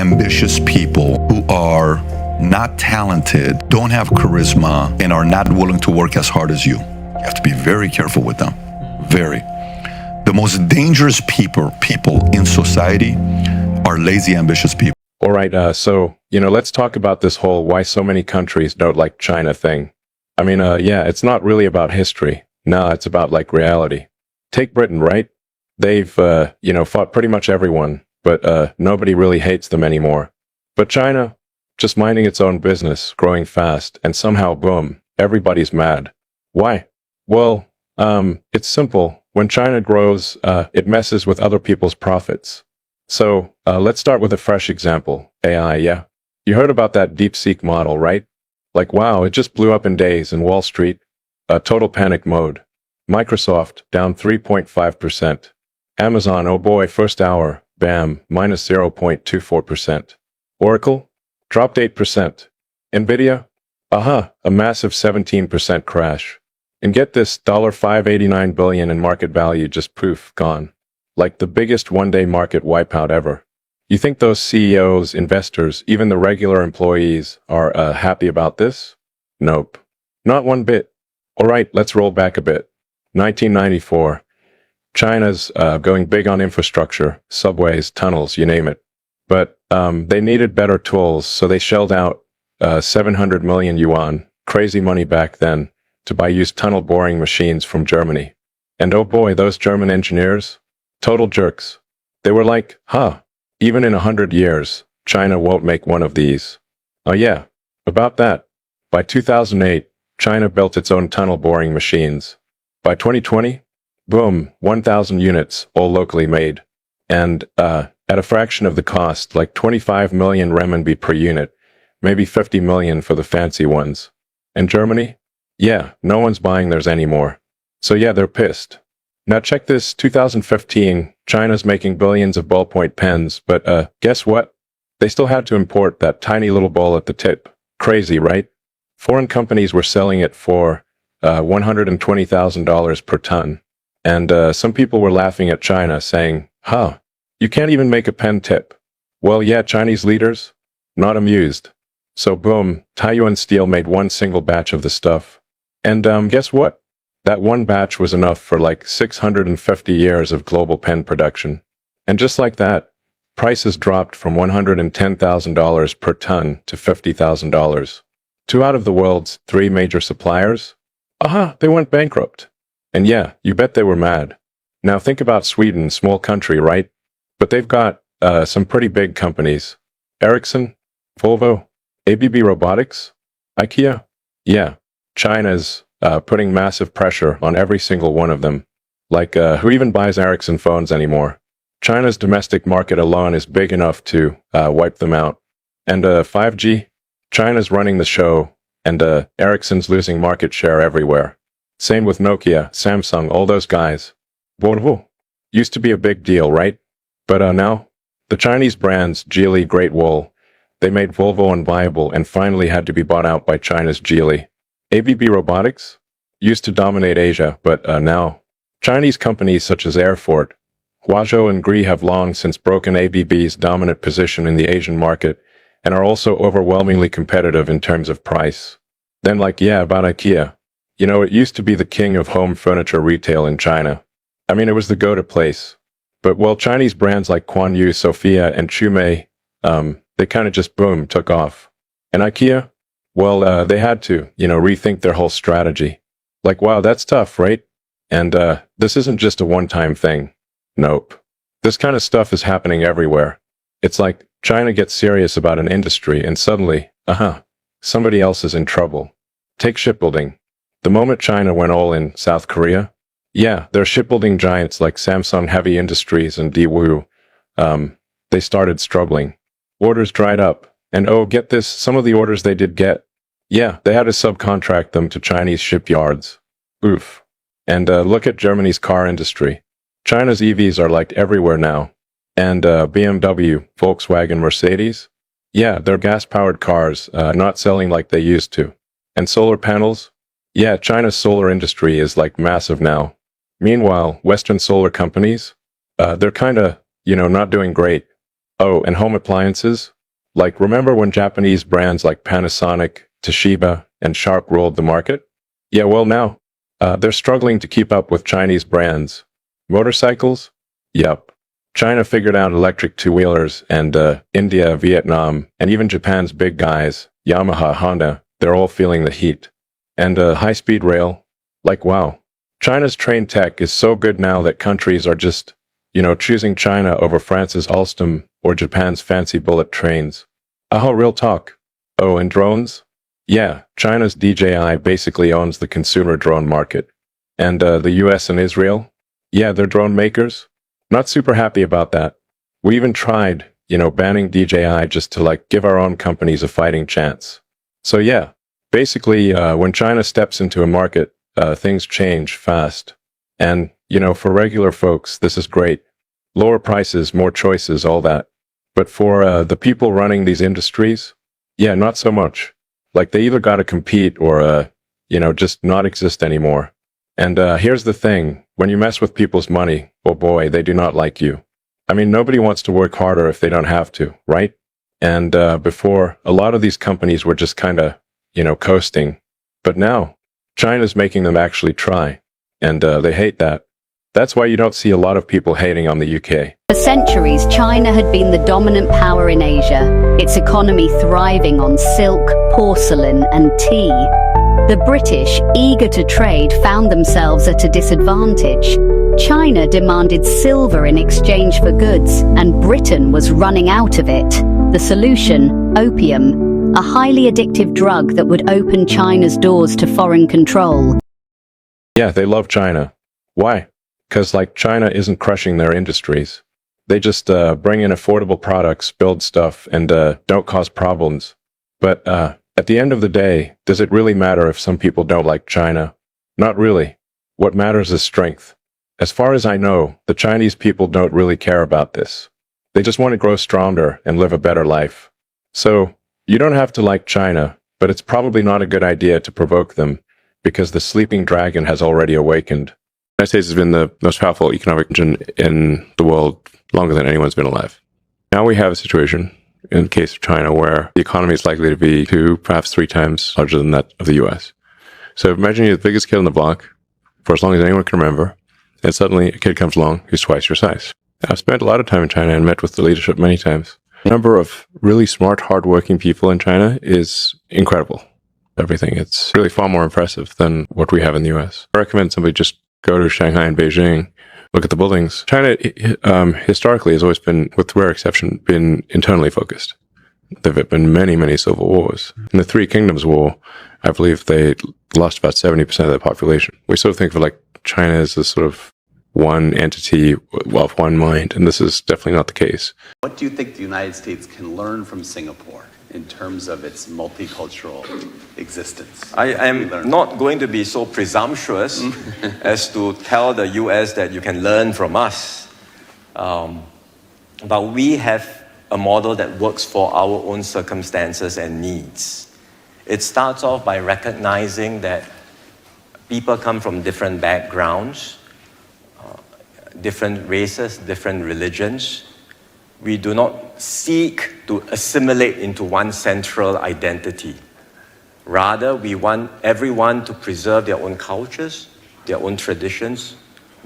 ambitious people who are not talented, don't have charisma, and are not willing to work as hard as you. You have to be very careful with them. Very. The most dangerous people in society are lazy, ambitious people. All right, so, let's talk about this whole why so many countries don't like China thing. I mean, yeah, it's not really about history. No, it's about, reality. Take Britain, right? They've, fought pretty much everyone, but nobody really hates them anymore. But China, just minding its own business, growing fast, and somehow, boom, everybody's mad. Why? Well, it's simple. When China grows, it messes with other people's profits. So, let's start with a fresh example. AI, yeah. You heard about that DeepSeek model, right? Wow, it just blew up in days in Wall Street. Total panic mode. Microsoft, down 3.5%. Amazon, oh boy, first hour, bam, minus 0.24%. Oracle, dropped 8%. Nvidia, a massive 17% crash. And get this, $589 billion in market value just poof, gone. Like the biggest one-day market wipeout ever. You think those CEOs, investors, even the regular employees are happy about this? Nope. Not one bit. All right, let's roll back a bit. 1994. China's going big on infrastructure, subways, tunnels, you name it. But they needed better tools, so they shelled out 700 million yuan, crazy money back then, to buy used tunnel boring machines from Germany. And oh boy, those German engineers, total jerks. They were like, even in 100 years, China won't make one of these. Oh yeah, about that. By 2008, China built its own tunnel boring machines. By 2020, boom, 1,000 units, all locally made. And at a fraction of the cost, like 25 million renminbi per unit, maybe 50 million for the fancy ones. And Germany? Yeah, no one's buying theirs anymore. So yeah, they're pissed. Now check this, 2015, China's making billions of ballpoint pens, but guess what? They still had to import that tiny little ball at the tip. Crazy, right? Foreign companies were selling it for $120,000 per ton. And some people were laughing at China, saying, you can't even make a pen tip. Well, yeah, Chinese leaders, not amused. So boom, Taiyuan Steel made one single batch of the stuff. And guess what? That one batch was enough for 650 years of global pen production. And just like that, prices dropped from $110,000 per ton to $50,000. 2 out of the world's 3 major suppliers? They went bankrupt. And yeah, you bet they were mad. Now think about Sweden, small country, right? But they've got some pretty big companies. Ericsson, Volvo, ABB Robotics, IKEA. Yeah, China's putting massive pressure on every single one of them. Who even buys Ericsson phones anymore? China's domestic market alone is big enough to wipe them out. And 5G? China's running the show, and Ericsson's losing market share everywhere. Same with Nokia, Samsung, all those guys. Volvo used to be a big deal, right? But now, the Chinese brands Geely, Great Wall, they made Volvo unviable and finally had to be bought out by China's Geely. ABB Robotics used to dominate Asia, but now, Chinese companies such as Airfort, Huazhou and Gree have long since broken ABB's dominant position in the Asian market and are also overwhelmingly competitive in terms of price. Then about IKEA. It used to be the king of home furniture retail in China. I mean, it was the go-to place. But Chinese brands like Kuan Yu, Sophia, and Chumei, they kind of just boom, took off. And IKEA? They had to, rethink their whole strategy. Wow, that's tough, right? And this isn't just a one-time thing. Nope. This kind of stuff is happening everywhere. It's like China gets serious about an industry and suddenly, somebody else is in trouble. Take shipbuilding. The moment China went all in South Korea, yeah, their shipbuilding giants like Samsung Heavy Industries and Daewoo, they started struggling. Orders dried up. And get this, some of the orders they did get, yeah, they had to subcontract them to Chinese shipyards. Oof. And look at Germany's car industry. China's EVs are everywhere now. And BMW, Volkswagen, Mercedes, yeah, they're gas-powered cars, not selling like they used to. And solar panels? Yeah, China's solar industry is massive now. Meanwhile, Western solar companies, they're kinda, not doing great. Oh, and home appliances? Like, remember when Japanese brands like Panasonic, Toshiba, and Sharp ruled the market? Yeah, well now, they're struggling to keep up with Chinese brands. Motorcycles? Yep. China figured out electric two-wheelers, and India, Vietnam, and even Japan's big guys, Yamaha, Honda, they're all feeling the heat. And high-speed rail? Like, wow. China's train tech is so good now that countries are just, choosing China over France's Alstom or Japan's fancy bullet trains. Oh, real talk. Oh, and drones? Yeah, China's DJI basically owns the consumer drone market. And the US and Israel? Yeah, they're drone makers. Not super happy about that. We even tried, banning DJI just to give our own companies a fighting chance. So yeah, basically, when China steps into a market, things change fast. And, for regular folks, this is great. Lower prices, more choices, all that. But for the people running these industries, yeah, not so much. Like, they either got to compete or, just not exist anymore. And here's the thing. When you mess with people's money, oh boy, they do not like you. I mean, nobody wants to work harder if they don't have to, right? And before, a lot of these companies were just kind of, coasting. But now, China's making them actually try. And they hate that. That's why you don't see a lot of people hating on the UK. For centuries, China had been the dominant power in Asia, its economy thriving on silk, porcelain, and tea. The British, eager to trade, found themselves at a disadvantage. China demanded silver in exchange for goods, and Britain was running out of it. The solution, opium, a highly addictive drug that would open China's doors to foreign control. Yeah, they love China. Why? Because, China isn't crushing their industries. They just bring in affordable products, build stuff, and don't cause problems. But at the end of the day, does it really matter if some people don't like China? Not really. What matters is strength. As far as I know, the Chinese people don't really care about this. They just want to grow stronger and live a better life. So, you don't have to like China, but it's probably not a good idea to provoke them, because the sleeping dragon has already awakened. The United States has been the most powerful economic engine in the world longer than anyone's been alive. Now we have a situation, in the case of China, where the economy is likely to be 2, perhaps 3 times larger than that of the US. So imagine you're the biggest kid on the block for as long as anyone can remember, and suddenly a kid comes along who's twice your size. I've spent a lot of time in China and met with the leadership many times. The number of really smart, hardworking people in China is incredible. Everything. It's really far more impressive than what we have in the US. I recommend somebody just go to Shanghai and Beijing, look at the buildings. China, historically, has always been, with rare exception, been internally focused. There have been many, many civil wars. In the Three Kingdoms War, I believe they lost about 70% of their population. We sort of think of China as a sort of one entity of one mind, and this is definitely not the case. What do you think the United States can learn from Singapore in terms of its multicultural existence? I am not going to be so presumptuous as to tell the US that you can learn from us. But we have a model that works for our own circumstances and needs. It starts off by recognizing that people come from different backgrounds, different races, different religions. We do not seek to assimilate into one central identity. Rather, we want everyone to preserve their own cultures, their own traditions,